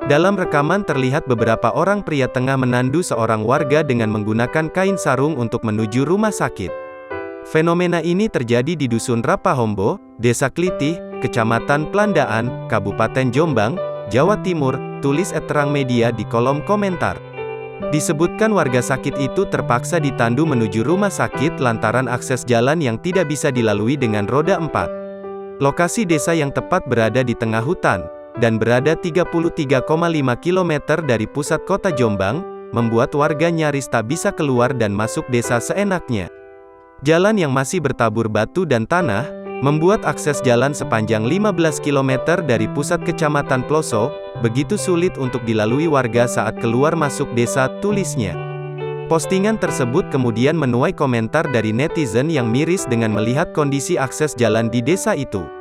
Dalam rekaman terlihat beberapa orang pria tengah menandu seorang warga dengan menggunakan kain sarung untuk menuju rumah sakit. Fenomena ini terjadi di Dusun Rapahombo, Desa Klitih, Kecamatan Plandaan, Kabupaten Jombang, Jawa Timur, tulis @terang media di kolom komentar. Disebutkan warga sakit itu terpaksa ditandu menuju rumah sakit lantaran akses jalan yang tidak bisa dilalui dengan roda 4. Lokasi desa yang tepat berada di tengah hutan, dan berada 33,5 km dari pusat kota Jombang, membuat warga nyaris tak bisa keluar dan masuk desa seenaknya. Jalan yang masih bertabur batu dan tanah, membuat akses jalan sepanjang 15 km dari pusat kecamatan Ploso, begitu sulit untuk dilalui warga saat keluar masuk desa, tulisnya. Postingan tersebut kemudian menuai komentar dari netizen yang miris dengan melihat kondisi akses jalan di desa itu.